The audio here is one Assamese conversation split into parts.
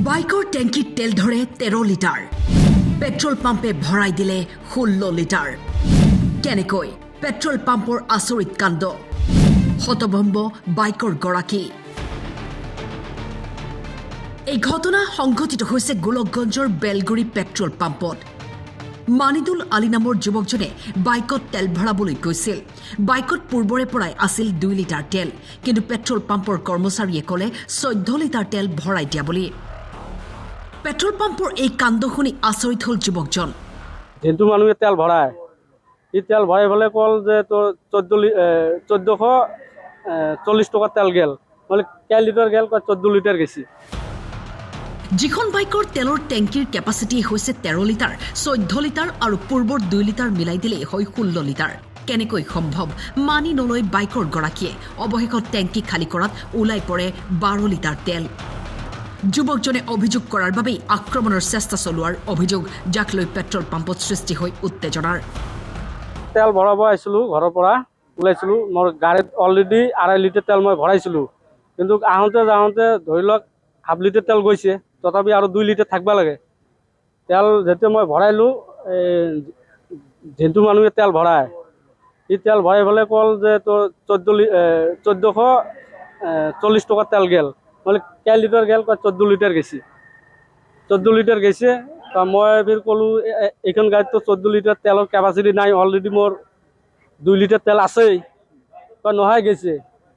বাইকৰ টেংকিত তেল ধৰে 13 লিটাৰ পেট্ৰল পাম্পে ভৰাই দিলে 16 লিটাৰ কেনেকৈ পেট্ৰল পাম্পৰ আচৰিত কাণ্ড হতভম্ব বাইকৰ গৰাকী এই ঘটনা সংঘটিত হৈছে গোলকগঞ্জৰ বেলগুৰি পেট্ৰল পাম্পত মানিদুল আলী নামৰ যুৱকজনে বাইকত তেল ভৰাবলৈ গৈছিল বাইকত পূৰ্বৰে পৰাই আছিল 2 লিটাৰ তেল কিন্তু পেট্ৰল পাম্পৰ কৰ্মচাৰীয়ে ক'লে 14 লিটাৰ তেল ভৰাই দিয়া বুলি পেট্ৰল পাম্পৰ এই কাণ্ড শুনি আচৰিত হ'ল যুৱকজন যেনটো মানুহে তেল ভৰাই এই তেল ভৰাই ফলে কল যে তো 1440 টকা তেল গেল মানে কেই লিটাৰ গেল 14 লিটাৰ গেছি যিখন বাইকৰ তেলৰ টেংকিৰ কেপাচিটি হৈছে 13 লিটাৰ 14 লিটাৰ আৰু পূৰ্বৰ 2 লিটাৰ মিলাই দিলে হয় 16 লিটাৰ কেনেকৈ সম্ভৱ মানি নলৈ বাইকৰ গৰাকীয়ে অৱশেষত টেংকি খালি কৰাত ওলাই পৰে 12 লিটাৰ তেল যুৱকজনে অভিযোগ কৰাৰ বাবে আক্ৰমণৰ চেষ্টা চলোৱাৰ অভিযোগ যাক লৈ পেট্ৰল পাম্পত সৃষ্টি হৈ উত্তেজনাৰ তেল ভৰাব আইছিলোঁ ঘৰৰ পৰা ওলাইছিলোঁ মোৰ গাড়ীত অলৰেডি 2.5 লিটাৰ তেল মই ভৰাইছিলোঁ কিন্তু আহোঁতে যাওঁতে ধৰি লওক হাফ লিটাৰ তেল গৈছে তথাপি আৰু 2 লিটাৰ থাকিব লাগে তেল যেতিয়া মই ভৰাইলোঁ যেনটো মানুহে তেল ভৰাই এই তেল ভৰাই ফলে কল যে তো 1440 টকা তেল গেল মানে কেই লিটাৰ গেল 14 লিটাৰ গেছি 14 লিটাৰ গেছে মই ফিৰ ক'লো এইখন গাড়ীত তো 14 লিটাৰ তেলৰ কেপাচিটি নাই অলৰেডি মোৰ 2 লিটাৰ তেল আছেই নহয় গেছে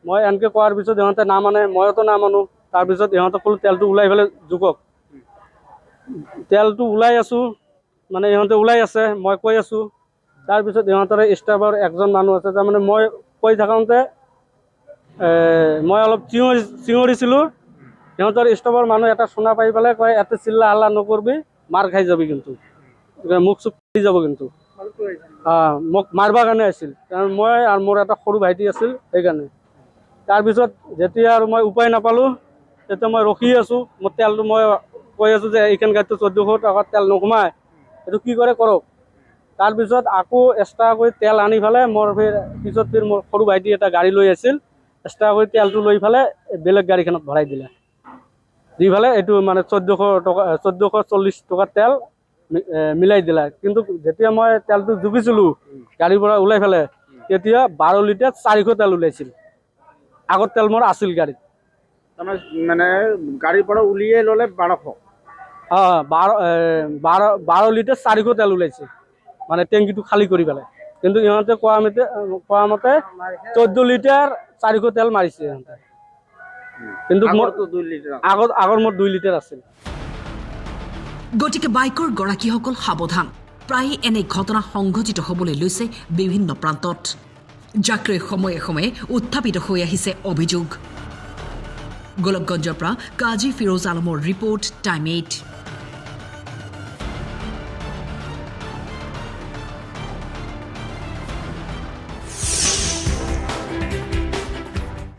মই এনেকৈ কোৱাৰ পিছত ইহঁতে নামানে মইতো নামানো তাৰপিছত ইহঁতক ক'লো তেলটো ওলাই ফেলে জোকক তেলটো ওলাই আছোঁ মানে ইহঁতে ওলাই আছে মই কৈ আছোঁ তাৰপিছত ইহঁতৰে ষ্টাফৰ একজন মানুহ আছে তাৰমানে মই কৈ থাকোঁতে মই অলপ চিঞৰিছিলোঁ সিহঁতৰ ষ্টাফৰ মানুহ এটা শুনা পাই পেলাই কয় ইয়াতে চিল্লা হাল্লা নকৰবি মাৰ খাই যাবি কিন্তু মুখ চুখ খাই যাব কিন্তু মোক মাৰিবৰ কাৰণে আছিল কাৰণ মই আৰু মোৰ এটা সৰু ভাইটি আছিল সেইকাৰণে তাৰপিছত যেতিয়া আৰু মই উপায় নাপালোঁ তেতিয়া মই ৰখি আছোঁ মোৰ তেলটো মই কৈ আছোঁ যে এইখন গাড়ীটো 1400 টকাৰ তেল নোসোমায় এইটো কি কৰে কৰক তাৰপিছত আকৌ এক্সট্ৰা কৰি তেল আনি পেলাই মোৰ পিছত মোৰ সৰু ভাইটি এটা গাড়ী লৈ আছিল এক্সট্ৰা কৰি তেলটো লৈ পেলাই বেলেগ গাড়ীখনত ভৰাই দিলে দি পেলাই এইটো মানে 1440 টকাৰ তেল মিলাই দিলা কিন্তু যেতিয়া মই তেলটো জুখিছিলোঁ গাড়ীৰ পৰা ওলাই পেলাই তেতিয়া 12 লিটাৰ 400 তেল ওলাইছিল আগত তেল মোৰ আছিল গাড়ীত মানে গাড়ীৰ পৰা উলিয়াই ল'লে 1200 12 লিটাৰ 400 তেল ওলাইছে মানে টেংকিটো খালী কৰি পেলাই কিন্তু ইহঁতে কোৱা মতে 14 লিটাৰ 400 তেল মাৰিছে ইহঁতে কিন্তু আগৰ মোৰ 2 লিটাৰ আছিল গতিকে বাইকৰ গৰাকীসকল সাৱধান প্ৰায় এনে ঘটনা সংঘটিত হ'বলৈ লৈছে বিভিন্ন প্ৰান্তত যাক লৈ সময়ে সময়ে উত্থাপিত হৈ আহিছে অভিযোগ গোলকগঞ্জৰ পৰা কাজী ফিৰোজ আলমৰ ৰিপৰ্ট টাইম 8